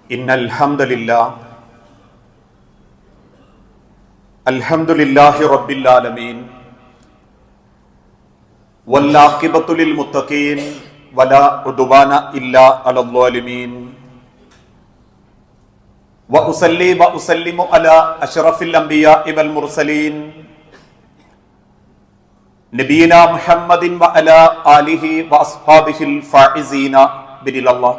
ഇന്നൽ ഹംദലില്ലാഹി റബ്ബിൽ ആലമീൻ വല്ലാഖിബത്തു ലിൽ മുത്തഖീൻ വലാ ഉദ്വാന ഇല്ലാ അലൽ ളാലിമീൻ വഉസല്ലി വഉസല്ലിമു അലാ അഷ്റഫിൽ അംബിയാഇ വൽ മുർസലീൻ നബിയിനാ മുഹമ്മദിൻ വഅലാ ആലിഹി വഅസ്ഹാബിഹിൽ ഫായിസീന ബിദില്ലാഹ്.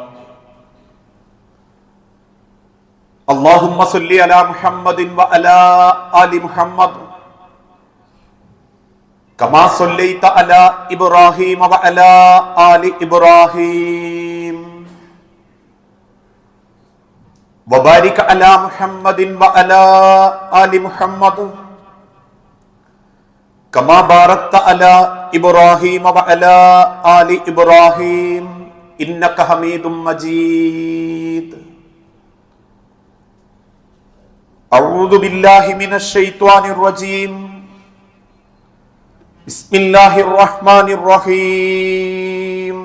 اللهم صل على محمد وعلى آل محمد كما صليت على إبراهيم وعلى آل إبراهيم وبارك على محمد وعلى آل محمد كما باركت على إبراهيم وعلى آل إبراهيم إنك حميد مجيد. أعوذ بالله من الشيطان الرجيم. بسم الله الرحمن الرحيم.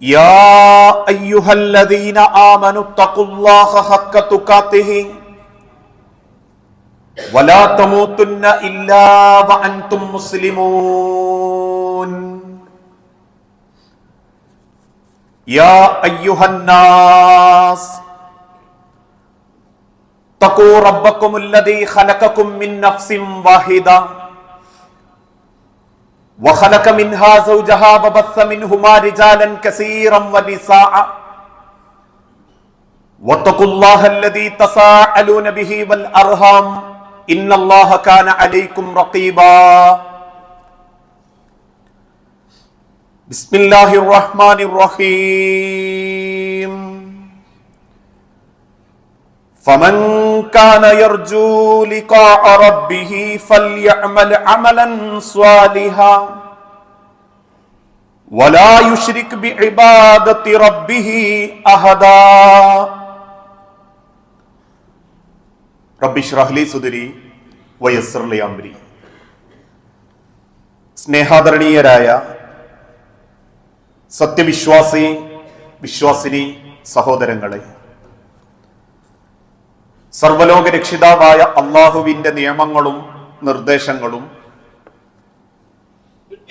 يا أيها الذين آمنوا اتقوا الله حق تقاته ولا تموتن إلا وأنتم مسلمون. يا أيها الناس اتقوا ربكم الذي خلقكم من نفس واحدة وخلق منها زوجها وبث منهما رجالا كثيرا ونساء واتقوا الله الذي تساءلون به والأرحام إن الله كان عليكم رقيبا. بسم الله الرحمن الرحيم. فمن كان يرجو لقاء ربه فليعمل عملا صالحا ولا يشرك بعبادة ربه أحدا. رب اشرح لي صدري ويسر لي أمري. സ്നേഹാദരണീയരായ സത്യവിശ്വാസി വിശ്വാസിനി സഹോദരങ്ങളെ, സർവലോക രക്ഷിതാവായ അള്ളാഹുവിന്റെ നിയമങ്ങളും നിർദ്ദേശങ്ങളും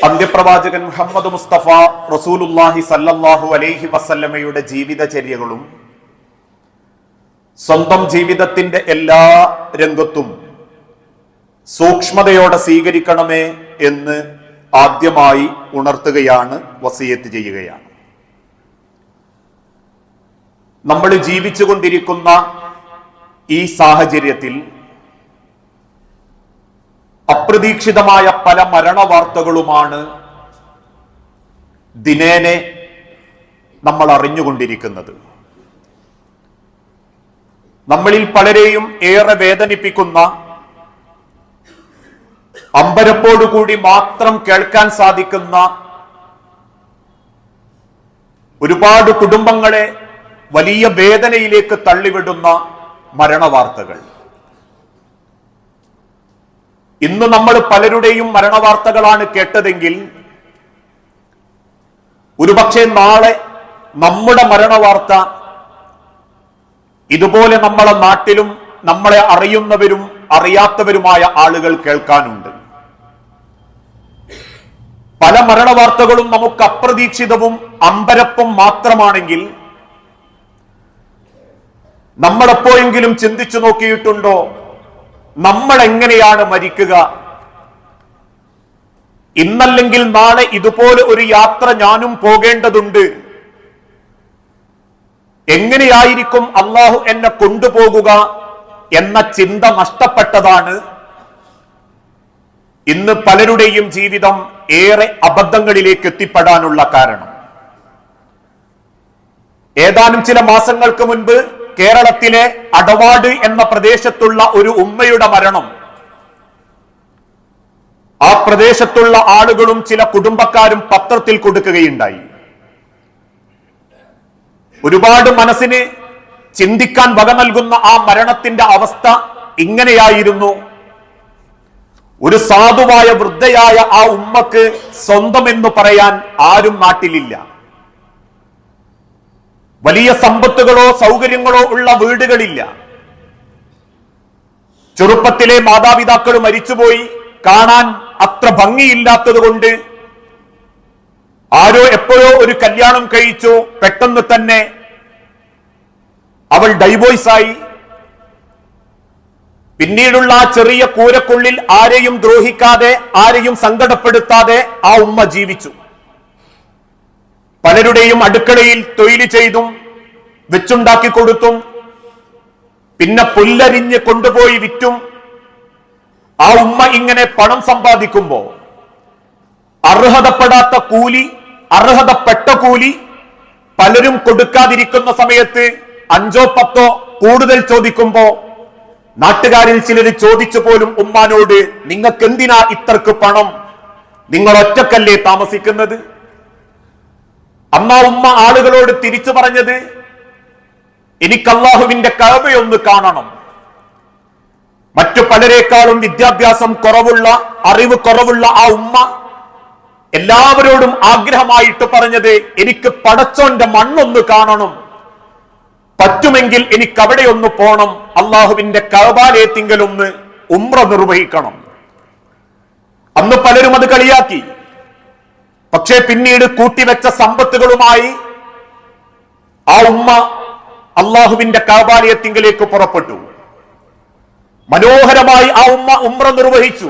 അന്ത്യപ്രവാചകൻ മുഹമ്മദ് മുസ്തഫ റസൂലുള്ളാഹി സല്ലല്ലാഹു അലൈഹി വസല്ലമയുടെ ജീവിതചര്യകളും സ്വന്തം ജീവിതത്തിന്റെ എല്ലാ രംഗത്തും സൂക്ഷ്മതയോടെ സ്വീകരിക്കണമേ എന്ന് ആദ്യമായി ഉണർത്തുകയാണ്, വസിയത്ത് ചെയ്യുകയാണ്. നമ്മൾ ജീവിച്ചുകൊണ്ടിരിക്കുന്ന ഈ സാഹചര്യത്തിൽ അപ്രതീക്ഷിതമായ പല മരണവാർത്തകളുമാണ് ദിനേനെ നമ്മൾ അറിഞ്ഞുകൊണ്ടിരിക്കുന്നത്. നമ്മളിൽ പലരെയും ഏറെ വേദനിപ്പിക്കുന്ന, അമ്പരപ്പോടുകൂടി മാത്രം കേൾക്കാൻ സാധിക്കുന്ന, ഒരുപാട് കുടുംബങ്ങളെ വലിയ വേദനയിലേക്ക് തള്ളിവിടുന്ന മരണവാർത്തകൾ. ഇന്ന് നമ്മൾ പലരുടെയും മരണവാർത്തകളാണ് കേട്ടതെങ്കിൽ ഒരുപക്ഷെ നാളെ നമ്മുടെ മരണവാർത്ത ഇതുപോലെ നമ്മളെ നാട്ടിലും നമ്മളെ അറിയുന്നവരും അറിയാത്തവരുമായ ആളുകൾ കേൾക്കാനുണ്ട്. പല മരണവാർത്തകളും നമുക്ക് അപ്രതീക്ഷിതവും അമ്പരപ്പും മാത്രമാണെങ്കിൽ നമ്മൾ എപ്പോഴെങ്കിലും ചിന്തിച്ചു നോക്കിയിട്ടുണ്ടോ നമ്മൾ എങ്ങനെയാണ് മരിക്കുക? ഇന്നല്ലെങ്കിൽ നാളെ ഇതുപോലെ ഒരു യാത്ര ഞാനും പോകേണ്ടതുണ്ട്. എങ്ങനെയായിരിക്കും അള്ളാഹു എന്നെ കൊണ്ടുപോകുക എന്ന ചിന്ത നഷ്ടപ്പെട്ടതാണ് ഇന്ന് പലരുടെയും ജീവിതം ഏറെ അബദ്ധങ്ങളിലേക്ക് എത്തിപ്പെടാനുള്ള കാരണം. ഏതാനും ചില മാസങ്ങൾക്ക് മുൻപ് കേരളത്തിലെ അടവാട് എന്ന പ്രദേശത്തുള്ള ഒരു ഉമ്മയുടെ മരണം ആ പ്രദേശത്തുള്ള ആളുകളും ചില കുടുംബക്കാരും പത്രത്തിൽ കൊടുക്കുകയുണ്ടായി. ഒരുപാട് മനസ്സിന് ചിന്തിക്കാൻ വക നൽകുന്ന ആ മരണത്തിന്റെ അവസ്ഥ ഇങ്ങനെയായിരുന്നു. ഒരു സാധുവായ വൃദ്ധയായ ആ ഉമ്മക്ക് സ്വന്തം എന്ന് പറയാൻ ആരും നാട്ടിലില്ല. വലിയ സമ്പത്തുകളോ സൗകര്യങ്ങളോ ഉള്ള വീടുകളില്ല. ചെറുപ്പത്തിലെ മാതാപിതാക്കൾ മരിച്ചുപോയി, കാണാൻ അത്ര ഭംഗിയില്ലാത്തത് കൊണ്ട് ആരോ എപ്പോഴോ ഒരു കല്യാണം കഴിച്ചു, പെട്ടെന്ന് തന്നെ അവൾ ഡൈവോഴ്സായി. പിന്നീടുള്ള ആ ചെറിയ കൂരക്കുള്ളിൽ ആരെയും ദ്രോഹിക്കാതെ, ആരെയും സങ്കടപ്പെടുത്താതെ ആ ഉമ്മ ജീവിച്ചു. പലരുടെയും അടുക്കളയിൽ തൊഴിൽ ചെയ്തും വെച്ചുണ്ടാക്കി കൊടുത്തും പിന്നെ പുല്ലരിഞ്ഞ് കൊണ്ടുപോയി വിറ്റും ആ ഉമ്മ ഇങ്ങനെ പണം സമ്പാദിക്കുമ്പോ അർഹതപ്പെടാത്ത കൂലി, അർഹതപ്പെട്ട കൂലി പലരും കൊടുക്കാതിരിക്കുന്ന സമയത്ത് 5 or 10 കൂടുതൽ ചോദിക്കുമ്പോ നാട്ടുകാരിൽ ചിലർ ചോദിച്ചു പോലും ഉമ്മാനോട്, നിങ്ങൾക്ക് എന്തിനാ ഇത്രക്ക് പണം, നിങ്ങൾ ഒറ്റക്കല്ലേ താമസിക്കുന്നത്? അമ്മ ഉമ്മ ആളുകളോട് തിരിച്ചു പറഞ്ഞത്, എനിക്ക് അല്ലാഹുവിന്റെ കഅബയൊന്ന് കാണണം. മറ്റു പലരെക്കാളും വിദ്യാഭ്യാസം കുറവുള്ള, അറിവ് കുറവുള്ള ആ ഉമ്മ എല്ലാവരോടും ആഗ്രഹമായിട്ട് പറഞ്ഞത്, എനിക്ക് പടച്ചോന്റെ മണ്ണൊന്ന് കാണണം, പറ്റുമെങ്കിൽ എനിക്ക് അവിടെ ഒന്ന് പോണം, അള്ളാഹുവിന്റെ കഅബാലയത്തിങ്കലൊന്ന് ഉംറ നിർവഹിക്കണം. അന്ന് പലരും അത് കളിയാക്കി. പക്ഷേ പിന്നീട് കൂട്ടിവെച്ച സമ്പത്തുകളുമായി ആ ഉമ്മ അള്ളാഹുവിന്റെ കഅബാലയത്തിങ്കലേക്ക് പുറപ്പെട്ടു. മനോഹരമായി ആ ഉമ്മ ഉംറ നിർവഹിച്ചു.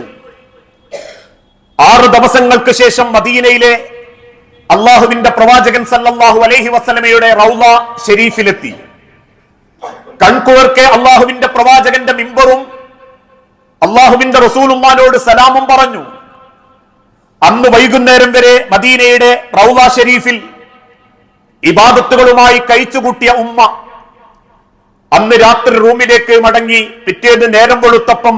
6 ദിവസങ്ങൾക്ക് ശേഷം മദീനയിലെ അള്ളാഹുവിന്റെ പ്രവാചകൻ സല്ലല്ലാഹു അലൈഹി വസല്ലമയുടെ റൗള ഷരീഫിലെത്തി. കൺകുളിർക്കെ അള്ളാഹുവിന്റെ പ്രവാചകന്റെ മിമ്പറും അള്ളാഹുവിന്റെ റസൂലുള്ളാഹിനോട് സലാമും പറഞ്ഞു. അന്ന് വൈകുന്നേരം വരെ മദീനയുടെ റൗള ഷരീഫിൽ ഇബാദത്തുകളുമായി കഴിച്ചുകൂട്ടിയ ഉമ്മ അന്ന് രാത്രി റൂമിലേക്ക് മടങ്ങി. പിറ്റേന്ന് നേരം വെളുത്തപ്പം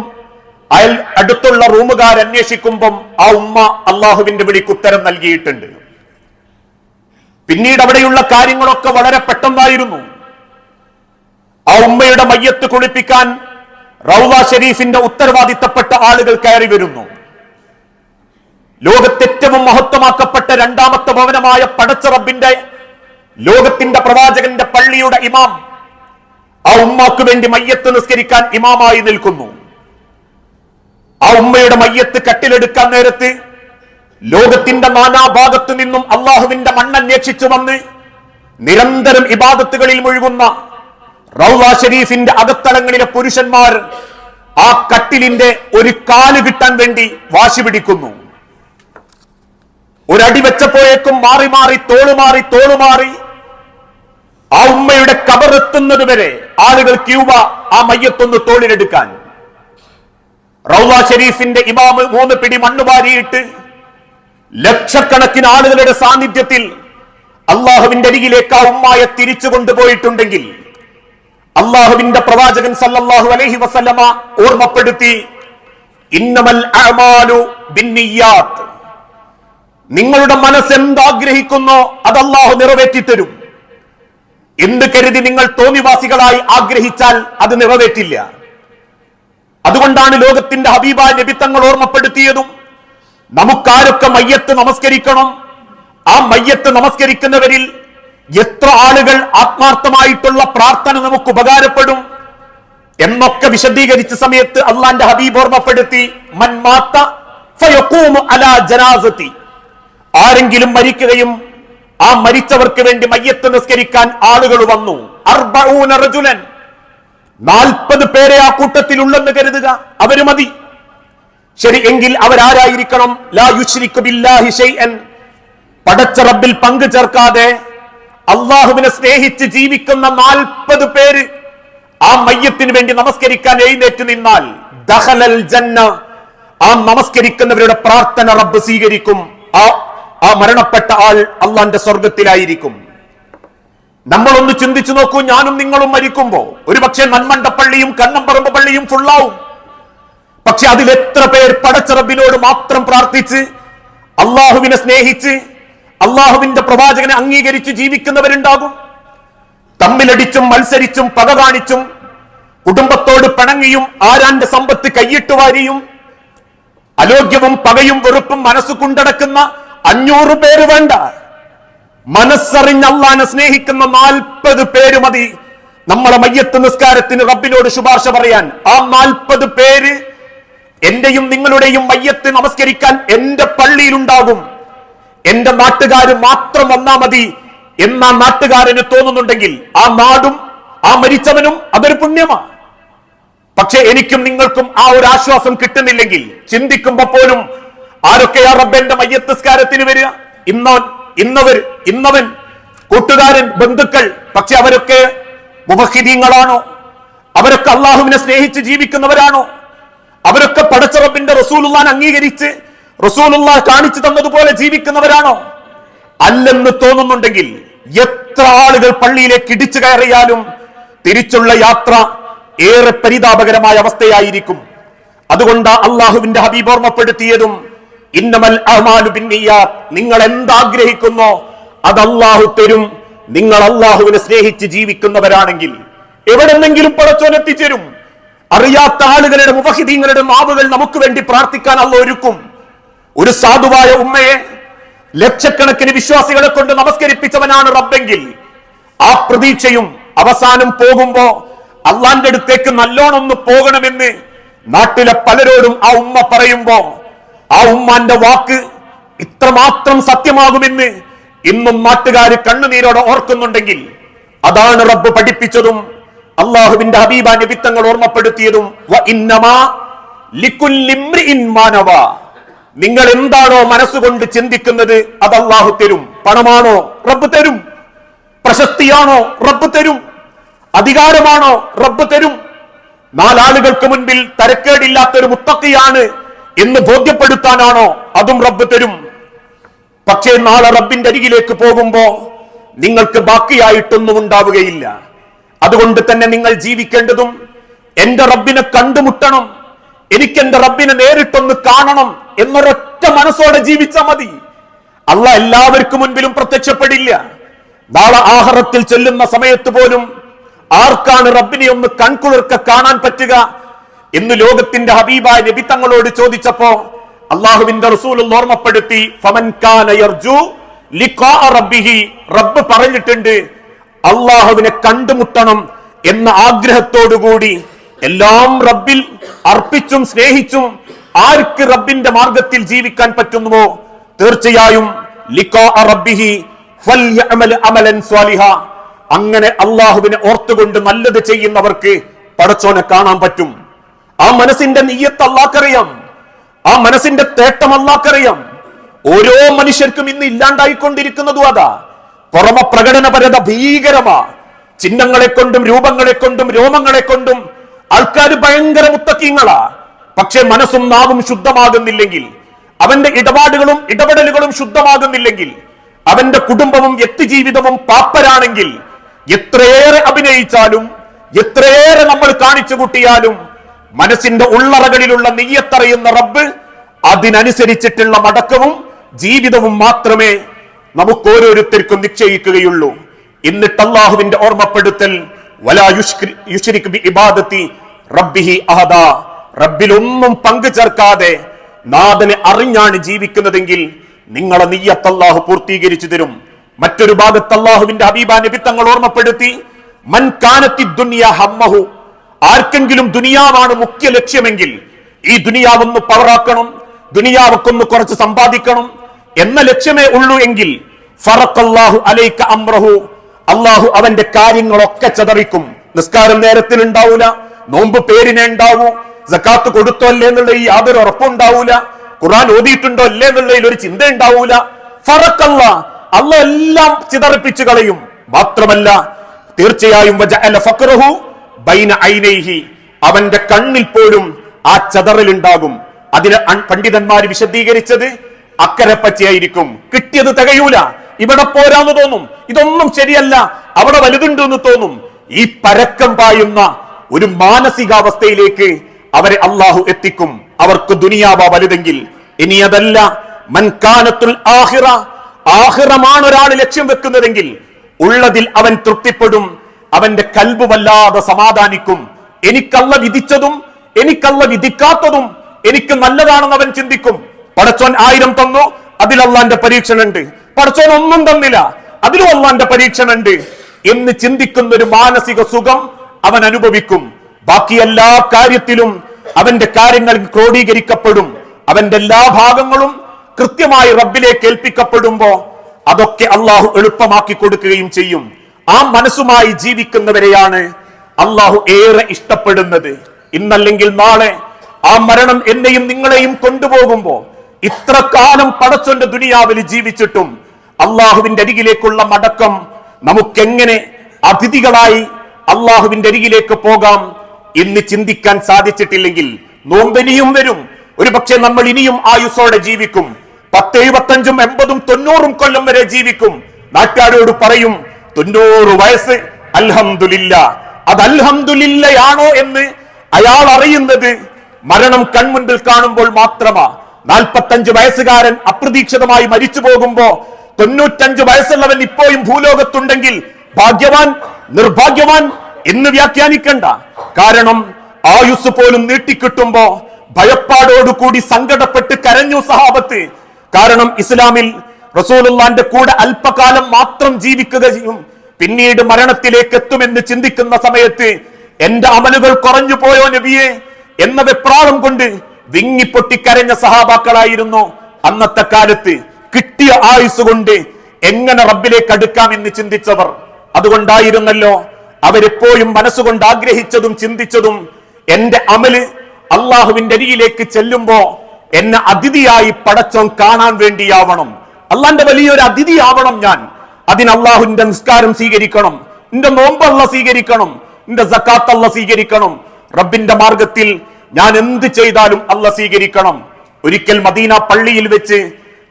അടുത്തുള്ള റൂമുകാർ അന്വേഷിക്കുമ്പം ആ ഉമ്മ അള്ളാഹുവിന്റെ വിളിക്ക് ഉത്തരം നൽകിയിട്ടുണ്ട്. പിന്നീട് അവിടെയുള്ള കാര്യങ്ങളൊക്കെ വളരെ പെട്ടെന്നായിരുന്നു. ആ ഉമ്മയുടെ മയ്യത്ത് കുളിപ്പിക്കാൻ റൗള ഷരീഫിന്റെ ഉത്തരവാദിത്തപ്പെട്ട ആളുകൾ കയറി വരുന്നു. ലോകത്തേറ്റവും മഹത്വമാക്കപ്പെട്ട 2ാമത്തെ ഭവനമായ പടച്ച റബ്ബിന്റെ, ലോകത്തിന്റെ പ്രവാചകന്റെ പള്ളിയുടെ ഇമാം ആ ഉമ്മാക്ക് വേണ്ടി മയ്യത്ത് നിസ്കരിക്കാൻ ഇമാമായി നിൽക്കുന്നു. ആ ഉമ്മയുടെ മയ്യത്ത് കട്ടിലെടുക്കാൻ നേരത്ത് ലോകത്തിന്റെ നാനാഭാഗത്തു നിന്നും അള്ളാഹുവിന്റെ മണ്ണന്വേഷിച്ചു വന്ന് നിരന്തരം ഇബാദത്തുകളിൽ മുഴുകുന്ന റൗള ഷരീഫിന്റെ അകത്തളങ്ങളിലെ പുരുഷന്മാർ ആ കട്ടിലിന്റെ ഒരു കാല് കിട്ടാൻ വേണ്ടി വാശി പിടിക്കുന്നു. ഒരടി വെച്ചപ്പോഴേക്കും മാറി മാറി തോളുമാറി ആ ഉമ്മയുടെ കബറെത്തുന്നത് വരെ ആളുകൾ ക്യൂവ ആ മയ്യത്തൊന്ന് തോളിലെടുക്കാൻ. റൗള ഷരീഫിന്റെ ഇമാമ് 3 പിടി മണ്ണ് വാരിയിട്ട് ലക്ഷക്കണക്കിന് ആളുകളുടെ സാന്നിധ്യത്തിൽ അള്ളാഹുവിന്റെ അരികിലേക്ക് ആ ഉമ്മായെ തിരിച്ചു കൊണ്ടുപോയിട്ടുണ്ടെങ്കിൽ അള്ളാഹുവിന്റെ പ്രവാചകൻ സല്ലല്ലാഹു അലൈഹി വസല്ലമ ഓർമ്മപ്പെടുത്തി, ഇന്നമൽ അഅമാലു ബിന്നിയ്യാത്ത്, നിങ്ങളുടെ മനസ്സ് എന്താഗ്രഹിക്കുന്നോ അത് അള്ളാഹു നിറവേറ്റിത്തരും. എന്ത് കരുതി നിങ്ങൾ തോന്നിവാസികളായി ആഗ്രഹിച്ചാൽ അത് നിറവേറ്റില്ല. അതുകൊണ്ടാണ് ലോകത്തിന്റെ ഹബീബായ നബി തങ്ങൾ ഓർമ്മപ്പെടുത്തിയതും, നമുക്കാരൊക്കെ മയ്യത്ത് നമസ്കരിക്കണം, ആ മയ്യത്ത് നമസ്കരിക്കുന്നവരിൽ എത്ര ആളുകൾ ആത്മാർത്ഥമായിട്ടുള്ള പ്രാർത്ഥന നമുക്ക് ഉപകാരപ്പെടും എന്നൊക്കെ വിശദീകരിച്ച സമയത്ത് അള്ളാന്റെ ഹബീബ് ഓർമ്മപ്പെടുത്തി, മൻ മാത ഫയഖൂമു അലാ ജനാസതി, ആരെങ്കിലും മരിക്കുകയും ആ മരിച്ചവർക്ക് വേണ്ടി മയ്യത്ത് നിസ്കരിക്കാൻ ആളുകൾ വന്നു. 40 റജുലൻ, 40 പേരെ ആ കൂട്ടത്തിൽ ഉള്ളെന്ന് കരുതുക, അവര് മതി. ശരി, എങ്കിൽ അവരാരായിരിക്കണം? ലാ യുശ്രികു ബില്ലാഹി ശൈഅൻ, പടച്ച റബ്ബിൽ പങ്കു ചേർക്കാതെ അള്ളാഹുവിനെ സ്നേഹിച്ച് ജീവിക്കുന്ന 40 പേര് ആ മയ്യത്തിന് വേണ്ടി നമസ്കരിക്കാൻ എഴുന്നേറ്റ് നിന്നാൽ ദഖലൽ ജന്ന, ആ നമസ്കരിക്കുന്നവരുടെ പ്രാർത്ഥന റബ്ബ് സ്വീകരിക്കും. ആ മരണപ്പെട്ട ആൾ അള്ളാന്റെ സ്വർഗത്തിലായിരിക്കും. നമ്മളൊന്ന് ചിന്തിച്ചു നോക്കൂ, ഞാനും നിങ്ങളും മരിക്കുമ്പോ ഒരുപക്ഷെ നന്മണ്ടപ്പള്ളിയും കണ്ണമ്പറമ്പ് പള്ളിയും ഫുള്ളാവും. പക്ഷെ അതിലെത്ര പേർ പടച്ച റബ്ബിനോട് മാത്രം പ്രാർത്ഥിച്ച് അള്ളാഹുവിനെ സ്നേഹിച്ച് അള്ളാഹുവിന്റെ പ്രവാചകനെ അംഗീകരിച്ച് ജീവിക്കുന്നവരുണ്ടാകും? തമ്മിലടിച്ചും മത്സരിച്ചും പക കാണിച്ചും കുടുംബത്തോട് പിണങ്ങിയും ആരാന്റെ സമ്പത്ത് കൈയിട്ട് വാരിയും അലോഗ്യവും പകയും വെറുപ്പും മനസ്സു കൊണ്ടടക്കുന്ന 500 പേര് വേണ്ട. മനസ്സറിഞ്ഞ് അള്ളാനെ സ്നേഹിക്കുന്ന 40 പേര് മതി നമ്മളെ മയ്യത്ത് നിസ്കാരത്തിന് റബ്ബിനോട് ശുപാർശ പറയാൻ. ആ 40 പേര് എന്റെയും നിങ്ങളുടെയും മയ്യത്ത് നമസ്കരിക്കാൻ എന്റെ പള്ളിയിലുണ്ടാകും. എന്റെ നാട്ടുകാര് മാത്രം വന്നാ മതി എന്നാ നാട്ടുകാരന് തോന്നുന്നുണ്ടെങ്കിൽ ആ നാടും ആ മരിച്ചവനും അതൊരു പുണ്യമാണ്. പക്ഷെ എനിക്കും നിങ്ങൾക്കും ആ ഒരു ആശ്വാസം കിട്ടുന്നില്ലെങ്കിൽ ചിന്തിക്കുമ്പോ പോലും ആരൊക്കെയാ റബ്ബന്റെ മയ്യത്ത് നിസ്കാരത്തിന് വരിക? ഇന്നവൻ, കൂട്ടുകാരൻ, ബന്ധുക്കൾ. പക്ഷെ അവരൊക്കെ മുവഹിദീങ്ങളാണോ? അവരൊക്കെ അള്ളാഹുവിനെ സ്നേഹിച്ച് ജീവിക്കുന്നവരാണോ? അവരൊക്കെ പടച്ച റബ്ബിന്റെ റസൂലുള്ളാഹിനെ അംഗീകരിച്ച് റസൂലുള്ളാഹി കാണിച്ചു തന്നതുപോലെ ജീവിക്കുന്നവരാണോ? അല്ലെന്ന് തോന്നുന്നുണ്ടെങ്കിൽ എത്ര ആളുകൾ പള്ളിയിലേക്ക് ഇടിച്ചു കയറിയാലും തിരിച്ചുള്ള യാത്ര ഏറെ പരിതാപകരമായ അവസ്ഥയായിരിക്കും. അതുകൊണ്ട് അള്ളാഹുവിന്റെ ഹബീബ് ഓർമ്മപ്പെടുത്തിയതും ഇന്നമൽ അഅ്മാലു ബിന്നിയാത്ത്, നിങ്ങൾ എന്താഗ്രഹിക്കുന്നോ അത് അള്ളാഹു തരും. നിങ്ങൾ അള്ളാഹുവിനെ സ്നേഹിച്ച് ജീവിക്കുന്നവരാണെങ്കിൽ എവിടെന്നെങ്കിലും പടച്ചോൻ എത്തിച്ചേരും. അറിയാത്ത ആളുകളുടെ മുവഹിദീങ്ങളുടെ നാവുകൾ നമുക്ക് വേണ്ടി പ്രാർത്ഥിക്കാൻ അള്ളാഹു ഒരുക്കും. ഒരു സാധുവായ ഉമ്മയെ ലക്ഷക്കണക്കിന് വിശ്വാസികളെ കൊണ്ട് നമസ്കരിപ്പിച്ചവനാണ് റബ്ബെങ്കിൽ ആ പ്രതീക്ഷയും അവസാനം പോകുമ്പോ അള്ളാന്റെ അടുത്തേക്ക് നല്ലോണം ഒന്ന് പോകണമെന്ന് നാട്ടിലെ പലരോടും ആ ഉമ്മ പറയുമ്പോ ആ ഉമ്മാന്റെ വാക്ക് ഇത്രമാത്രം സത്യമാകുമെന്ന് ഇന്നും നാട്ടുകാര് കണ്ണുനീരോടെ ഓർക്കുന്നുണ്ടെങ്കിൽ അതാണ് റബ്ബ് പഠിപ്പിച്ചതും അള്ളാഹുവിന്റെ ഹബീബ നബി തങ്ങൾ ഓർമ്മപ്പെടുത്തിയതും. നിങ്ങൾ എന്താണോ മനസ്സുകൊണ്ട് ചിന്തിക്കുന്നത് അത് അള്ളാഹു തരും. പണമാണോ? റബ്ബ് തരും. പ്രശസ്തിയാണോ? റബ്ബ് തരും. അധികാരമാണോ? റബ്ബ് തരും. 4 ആളുകൾക്ക് മുൻപിൽ തരക്കേടില്ലാത്തൊരു മുത്തഖിയാണ് എന്ന് ബോധ്യപ്പെടുത്താനാണോ? അതും റബ്ബ് തരും. പക്ഷേ നാളെ റബ്ബിന്റെ അരികിലേക്ക് പോകുമ്പോ നിങ്ങൾക്ക് ബാക്കിയായിട്ടൊന്നും ഉണ്ടാവുകയില്ല. അതുകൊണ്ട് തന്നെ നിങ്ങൾ ജീവിക്കേണ്ടതും എന്റെ റബ്ബിനെ കണ്ടുമുട്ടണം, എനിക്ക് എന്റെ റബ്ബിനെ നേരിട്ടൊന്ന് കാണണം എന്നൊരൊറ്റ മനസ്സോടെ ജീവിച്ചാൽ മതി. അള്ളാഹ് എല്ലാവർക്കും മുൻപിലും പ്രത്യക്ഷപ്പെടില്ല. നാളെ ആഖിറത്തിൽ ചെല്ലുന്ന സമയത്ത് പോലും ആർക്കാണ് റബ്ബിനെ ഒന്ന് കൺകുളിർക്ക കാണാൻ പറ്റുക എന്ന് ലോകത്തിന്റെ ഹബീബായ നബി തങ്ങളോട് ചോദിച്ചപ്പോ അള്ളാഹുവിന്റെ റസൂൽ ഓർമ്മപ്പെടുത്തി, ഫമൻ കാന യർജു ലിഖാഅ റബ്ബിഹി, റബ്ബ് പറഞ്ഞിട്ടുണ്ട് അള്ളാഹുവിനെ കണ്ടുമുട്ടണം എന്ന ആഗ്രഹത്തോടുകൂടി എല്ലാം റബ്ബിൽ അർപ്പിച്ചും സ്നേഹിച്ചും ആർക്ക് റബ്ബിന്റെ മാർഗത്തിൽ ജീവിക്കാൻ പറ്റുന്നുവോ തീർച്ചയായും ലിഖാഅ റബ്ബിഹി ഫൽയഅമൽ അമലൻ സ്വാലിഹ, അങ്ങനെ അള്ളാഹുവിനെ ഓർത്തുകൊണ്ട് നല്ലത് ചെയ്യുന്നവർക്ക് പടച്ചോനെ കാണാൻ പറ്റും. ആ മനസ്സിന്റെ നിയ്യത്ത് അല്ലാഹ്ക്കറിയാം, ആ മനസ്സിന്റെ തേട്ടം അല്ലാഹ്ക്കറിയാം. ഓരോ മനുഷ്യർക്കും ഇന്ന് ഇല്ലാണ്ടായിക്കൊണ്ടിരിക്കുന്നതും അതാ. പുറമെ പ്രകടനപരത ഭീകരമാ. ചിഹ്നങ്ങളെ കൊണ്ടും രൂപങ്ങളെ കൊണ്ടും രോമങ്ങളെ കൊണ്ടും ആൾക്കാർ ഭയങ്കര മുത്തക്കീങ്ങളാ. പക്ഷെ മനസ്സും നാവും ശുദ്ധമാകുന്നില്ലെങ്കിൽ, അവന്റെ ഇടപാടുകളും ഇടപെടലുകളും ശുദ്ധമാകുന്നില്ലെങ്കിൽ, അവന്റെ കുടുംബവും വ്യക്തിജീവിതവും പാപ്പരാണെങ്കിൽ എത്രയേറെ അഭിനയിച്ചാലും എത്രയേറെ നമ്മൾ കാണിച്ചു കൂട്ടിയാലും മനസ്സിന്റെ ഉള്ളറകളിലുള്ള നിയ്യത്തറിയുന്ന റബ്ബ് അതിനനുസരിച്ചിട്ടുള്ള മടക്കവും ജീവിതവും മാത്രമേ നമുക്ക് ഓരോരുത്തർക്കും നിശ്ചയിക്കുകയുള്ളൂ. എന്നിട്ട് അല്ലാഹുവിന്റെ ഓർമ്മപ്പെടുത്തൽ വലാ യുശ്രിക് ബി ഇബാദത്തി റബ്ബിഹി അഹദാ, റബ്ബിലൊന്നും പങ്കു ചേർക്കാതെ നാഥനെ അറിഞ്ഞാണ് ജീവിക്കുന്നതെങ്കിൽ നിങ്ങളെ നിയ്യത്ത് അല്ലാഹു പൂർത്തീകരിച്ചു തരും. മറ്റൊരു ഭാഗത്ത് അല്ലാഹുവിന്റെ ഹബീബ നബി തങ്ങൾ ഓർമ്മപ്പെടുത്തി, മൻ കാനത്തി ദുനിയ ഹമ്മഹു, ആർക്കെങ്കിലും ദുനിയാവാണ് മുഖ്യ ലക്ഷ്യമെങ്കിൽ ഈ ദുനിയാവൊന്ന് പവറാക്കണം, ദുനിയാവൊക്കൊന്ന് കുറച്ച് സമ്പാദിക്കണം എന്ന ലക്ഷ്യമേ ഉള്ളൂ എങ്കിൽ ഫറഖല്ലാഹു അലൈക അംറഹു, അള്ളാഹു അവന്റെ കാര്യങ്ങളൊക്കെ ചതറിക്കും. നിസ്കാരം നേരത്തിൽ ഉണ്ടാവൂല, നോമ്പ് പേരിനെ ഉണ്ടാവൂ, സക്കാത്ത് കൊടുത്തോ അല്ലേ എന്നുള്ള ഈ യാതൊരു ഉറപ്പുണ്ടാവൂല, ഖുർആൻ ഓതിയിട്ടുണ്ടോ അല്ലേ എന്നുള്ളതിൽ ഒരു ചിന്ത ഉണ്ടാവൂല. ഫറഖല്ല, അള്ളാഹ് എല്ലാം ചിതറിപ്പിച്ചു കളയും. മാത്രമല്ല തീർച്ചയായും വജഅല ഫഖറഹു ബൈന ഐനൈഹി, അവന്റെ കണ്ണിൽ പോലും ആ ചതറലുണ്ടാകും. അതിന് പണ്ഡിതന്മാർ വിശദീകരിച്ചത് അക്കരെ പച്ചയായിരിക്കും. കിട്ടിയത് തികയൂല, ഇവിടെ പോരാന്ന് തോന്നും, ഇതൊന്നും ശരിയല്ല, അവിടെ വലുതുണ്ട് എന്ന് തോന്നും. ഈ പരക്കം പായുന്ന ഒരു മാനസികാവസ്ഥയിലേക്ക് അവരെ അള്ളാഹു എത്തിക്കും. അവർക്ക് ദുനിയാവ വലുതെങ്കിൽ. ഇനി അതല്ല, മൻകാനത്തുൽ ആഖിറ, ആഖിറമാണ് ഒരാൾ ലക്ഷ്യം വെക്കുന്നതെങ്കിൽ ഉള്ളതിൽ അവൻ തൃപ്തിപ്പെടും, അവന്റെ കൽബ് വല്ലാതെ സമാധാനിക്കും. എനിക്കല്ല വിധിച്ചതും എനിക്കല്ല വിധിക്കാത്തതും എനിക്ക് നല്ലതാണെന്ന് അവൻ ചിന്തിക്കും. പടച്ചോൻ 1000 തന്നു, അതിൽ അള്ളാന്റെ പരീക്ഷണുണ്ട്. പടച്ചോൻ ഒന്നും തന്നില്ല, അതിലും അള്ളാന്റെ പരീക്ഷണമുണ്ട് എന്ന് ചിന്തിക്കുന്ന ഒരു മാനസിക സുഖം അവൻ അനുഭവിക്കും. ബാക്കി എല്ലാ കാര്യത്തിലും അവന്റെ കാര്യങ്ങൾ ക്രോഡീകരിക്കപ്പെടും. അവന്റെ എല്ലാ ഭാഗങ്ങളും കൃത്യമായി റബ്ബിലേക്ക് ഏൽപ്പിക്കപ്പെടുമ്പോ അതൊക്കെ അള്ളാഹു എളുപ്പമാക്കി കൊടുക്കുകയും ചെയ്യും. ആ മനസ്സുമായി ജീവിക്കുന്നവരെയാണ് അള്ളാഹു ഏറെ ഇഷ്ടപ്പെടുന്നത്. ഇന്നല്ലെങ്കിൽ നാളെ ആ മരണം എന്നെയും നിങ്ങളെയും കൊണ്ടുപോകുമ്പോ ഇത്ര കാലം പടച്ചോന്റെ ദുനിയാവിൽ ജീവിച്ചിട്ടും അള്ളാഹുവിന്റെ അരികിലേക്കുള്ള മടക്കം നമുക്കെങ്ങനെ അതിഥികളായി അള്ളാഹുവിന്റെ അരികിലേക്ക് പോകാം എന്ന് ചിന്തിക്കാൻ സാധിച്ചിട്ടില്ലെങ്കിൽ നോമ്പനിയും വരും. ഒരുപക്ഷെ നമ്മൾ ഇനിയും ആയുസ്സോടെ ജീവിക്കും. 10, 75, 80, 90 കൊല്ലം വരെ ജീവിക്കും. നാട്ടുകാരോട് പറയും 90 വയസ്സ് അൽഹംദുലില്ലാ. അത് അൽഹംദുലില്ലയാണോ എന്ന് അയാൾ അറിയുന്നത് മരണം കൺമുൻപിൽ കാണുമ്പോൾ മാത്രമാ. 45 വയസ്സുകാരൻ അപ്രതീക്ഷിതമായി മരിച്ചു പോകുമ്പോ 95 വയസ്സുള്ളവൻ ഇപ്പോഴും ഭൂലോകത്തുണ്ടെങ്കിൽ ഭാഗ്യവാൻ നിർഭാഗ്യവാൻ എന്ന് വ്യാഖ്യാനിക്കണ്ട. കാരണം ആയുസ് പോലും നീട്ടിക്കിട്ടുമ്പോ ഭയപ്പാടോടുകൂടി സങ്കടപ്പെട്ട് കരഞ്ഞു സഹാബത്ത്. കാരണം ഇസ്ലാമിൽ റസൂലുള്ളാന്റെ കൂടെ അല്പകാലം മാത്രം ജീവിക്കുകയും പിന്നീട് മരണത്തിലേക്ക് എത്തുമെന്ന് ചിന്തിക്കുന്ന സമയത്ത് എന്റെ അമലുകൾ കുറഞ്ഞു പോയോ നബിയെ എന്ന വെപ്രാളം കൊണ്ട് വിങ്ങിപ്പൊട്ടിക്കരഞ്ഞ സഹാബാക്കളായിരുന്നു അന്നത്തെ കാലത്ത്. കിട്ടിയ ആയുസ് കൊണ്ട് എങ്ങനെ റബ്ബിലേക്ക് അടുക്കാമെന്ന് ചിന്തിച്ചവർ. അതുകൊണ്ടായിരുന്നല്ലോ അവരെപ്പോഴും മനസ്സുകൊണ്ട് ആഗ്രഹിച്ചതും ചിന്തിച്ചതും എന്റെ അമല് അള്ളാഹുവിന്റെ അരികിലേക്ക് ചെല്ലുമ്പോ എന്നെ അതിഥിയായി പടച്ചോൻ കാണാൻ വേണ്ടിയാവണം. അള്ളാന്റെ വലിയൊരു അതിഥിയാവണം ഞാൻ. അതിന് അള്ളാഹുവിന്റെ നിസ്കാരം സ്വീകരിക്കണം, എന്റെ നോമ്പ് അള്ള സ്വീകരിക്കണം, എന്റെ സക്കാത്ത് അള്ള സ്വീകരിക്കണം. റബ്ബിന്റെ മാർഗത്തിൽ ഞാൻ എന്ത് ചെയ്താലും അള്ള സ്വീകരിക്കണം. ഒരിക്കൽ മദീന പള്ളിയിൽ വെച്ച്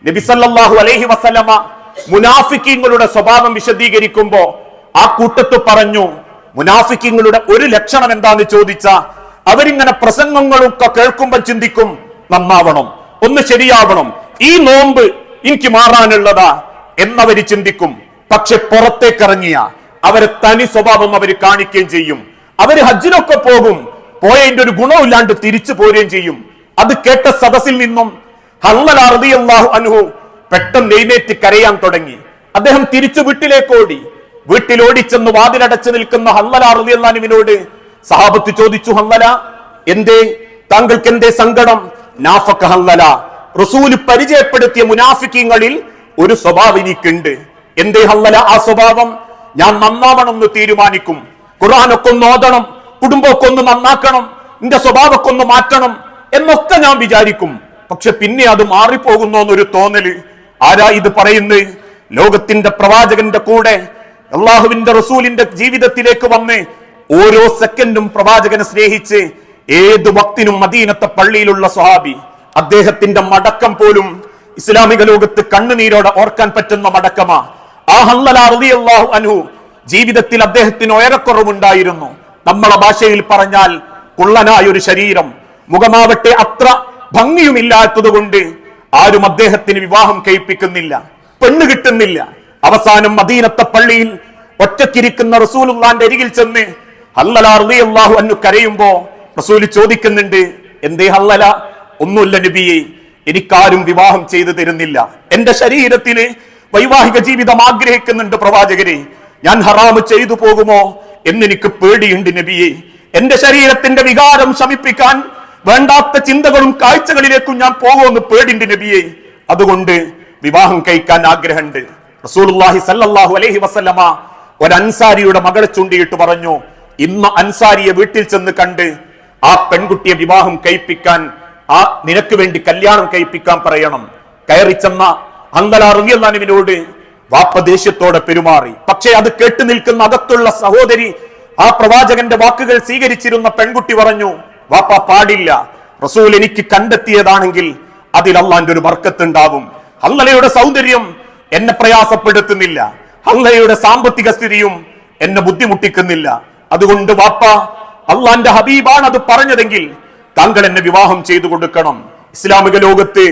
നബി സല്ലല്ലാഹു അലൈഹി വസല്ലമ മുനാഫിക്കീങ്ങളുടെ സ്വഭാവം വിശദീകരിക്കുമ്പോ ആ കൂട്ടത്ത് പറഞ്ഞു, മുനാഫിക്കീങ്ങളുടെ ഒരു ലക്ഷണം എന്താന്ന് ചോദിച്ചാ അവരിങ്ങനെ പ്രസംഗങ്ങളൊക്കെ കേൾക്കുമ്പോ ചിന്തിക്കും നന്നാവണം, ഒന്ന് ശരിയാവണം, ഈ നോമ്പ് എനിക്ക് മാറാനുള്ളതാ എന്നവര് ചിന്തിക്കും. പക്ഷെ പുറത്തേക്കിറങ്ങിയ അവരെ തനി സ്വഭാവം അവർ കാണിക്കുകയും ചെയ്യും. അവര് ഹജ്ജിനൊക്കെ പോകും, പോയതിന്റെ ഒരു ഗുണമില്ലാണ്ട് തിരിച്ചു പോരുകയും ചെയ്യും. അത് കേട്ട സദസ്സിൽ നിന്നും ഹൻളല റളിയല്ലാഹു അൻഹു പെട്ടെന്ന് എഴുന്നേറ്റ് കരയാൻ തുടങ്ങി. അദ്ദേഹം തിരിച്ചു വീട്ടിലേക്ക് ഓടി. വീട്ടിലോടിച്ചെന്ന് വാതിലടച്ചു നിൽക്കുന്ന ഹൻളല റളിയല്ലാഹു അൻഹുവിനോട് സഹാബത്ത് ചോദിച്ചു, ഹൻളല എന്തേ, താങ്കൾക്ക് എന്തേ സങ്കടം? നാഫഖ ഹൻളല, റസൂൽ പരിചയപ്പെടുത്തിയ മുനാഫിക്കീങ്ങളിൽ ഒരു സ്വഭാവം എനിക്കുണ്ട്. എന്തേ ഹൻളല ആ സ്വഭാവം? ഞാൻ നന്നാവണമെന്ന് തീരുമാനിക്കും, ഖുർആനൊക്കെ ഒന്ന് ഓതണം, കുടുംബമൊക്കെ ഒന്ന് നന്നാക്കണം, എന്റെ സ്വഭാവമൊക്കെ ഒന്ന് മാറ്റണം എന്നൊക്കെ ഞാൻ വിചാരിക്കും. പക്ഷെ പിന്നെ അത് മാറിപ്പോകുന്നു എന്നൊരു തോന്നല്. ആരാ ഇത് പറയുന്നത്? ലോകത്തിന്റെ പ്രവാചകന്റെ കൂടെ അള്ളാഹുവിന്റെ റസൂലിന്റെ ജീവിതത്തിലേക്ക് വന്ന് ഓരോ സെക്കൻഡും പ്രവാചകനെ സ്നേഹിച്ച് ഏത് വക്തിനും മദീനത്തെ പള്ളിയിലുള്ള സ്വഹാബി. അദ്ദേഹത്തിന്റെ മടക്കം പോലും ഇസ്ലാമിക ലോകത്ത് കണ്ണുനീരോടെ ഓർക്കാൻ പറ്റുന്ന മടക്കമാ. ആ ഹൻളല റളിയല്ലാഹു അൻഹു ജീവിതത്തിൽ അദ്ദേഹത്തിന് ഉയരക്കുറവുണ്ടായിരുന്നു. നമ്മളെ ഭാഷയിൽ പറഞ്ഞാൽ കുള്ളനായ ഒരു ശരീരം, മുഖമാവട്ടെ അത്ര ഭംഗിയുമില്ലാത്തത് കൊണ്ട് ആരും അദ്ദേഹത്തിന് വിവാഹം കഴിപ്പിക്കുന്നില്ല, പെണ്ണ് കിട്ടുന്നില്ല. അവസാനം മദീനത്തെ പള്ളിയിൽ ഒറ്റക്കിരിക്കുന്ന റസൂലുള്ളാന്റെ അരികിൽ ചെന്ന് ഹൻളല റളിയല്ലാഹു അൻഹു കരയുമ്പോ റസൂൽ ചോദിക്കുന്നുണ്ട്, എന്തേ ഹൻളല? ഒന്നുമില്ല നബിയെ, എനിക്കാരും വിവാഹം ചെയ്തു തരുന്നില്ല, എന്റെ ശരീരത്തിന് വൈവാഹിക ജീവിതം ആഗ്രഹിക്കുന്നുണ്ട് പ്രവാചകരെ, ഞാൻ ഹറാമ് ചെയ്തു പോകുമോ എന്നെനിക്ക് പേടിയുണ്ട് നബിയെ, എന്റെ ശരീരത്തിന്റെ വികാരം ശമിപ്പിക്കാൻ വേണ്ടാത്ത ചിന്തകളും കാഴ്ചകളിലേക്കും ഞാൻ പോകുമെന്ന് പേടിണ്ട് നബിയെ, അതുകൊണ്ട് വിവാഹം കഴിക്കാൻ ആഗ്രഹമുണ്ട്. റസൂലുള്ളാഹി സല്ലല്ലാഹു അലൈഹി വസല്ലമ ഒരു അൻസാരിയുടെ മകളെ ചൂണ്ടിയിട്ട് പറഞ്ഞു, ഇന്ന് അൻസാരിയെ വീട്ടിൽ ചെന്ന് കണ്ട് ആ പെൺകുട്ടിയെ വിവാഹം കഴിപ്പിക്കാൻ, ആ നിനക്ക് വേണ്ടി കല്യാണം കഴിപ്പിക്കാൻ പറയണം. കയറി ചെന്ന ഹൻളല റളിയല്ലാഹു അൻഹുവിനോട് വാപ്പ ദേഷ്യത്തോടെ പെരുമാറി. പക്ഷേ അത് കേട്ടു നിൽക്കുന്ന അകത്തുള്ള സഹോദരി, ആ പ്രവാചകന്റെ വാക്കുകൾ സ്വീകരിച്ചിരുന്ന പെൺകുട്ടി പറഞ്ഞു, വാപ്പ പാടില്ല, റസൂൽ എനിക്ക് കണ്ടെത്തിയതാണെങ്കിൽ അതിൽ അള്ളാന്റെ ഒരു ബർക്കത്ത് ഉണ്ടാവും. ഹൻളലയുടെ സൗന്ദര്യം എന്നെ പ്രയാസപ്പെടുത്തുന്നില്ല, ഹൻളലയുടെ സാമ്പത്തിക സ്ഥിതിയും എന്നെ ബുദ്ധിമുട്ടിക്കുന്നില്ല, അതുകൊണ്ട് വാപ്പ, അള്ളാന്റെ ഹബീബാണ് അത് പറഞ്ഞതെങ്കിൽ താങ്കൾ എന്നെ വിവാഹം ചെയ്തു കൊടുക്കണം. ഇസ്ലാമിക ലോകത്ത്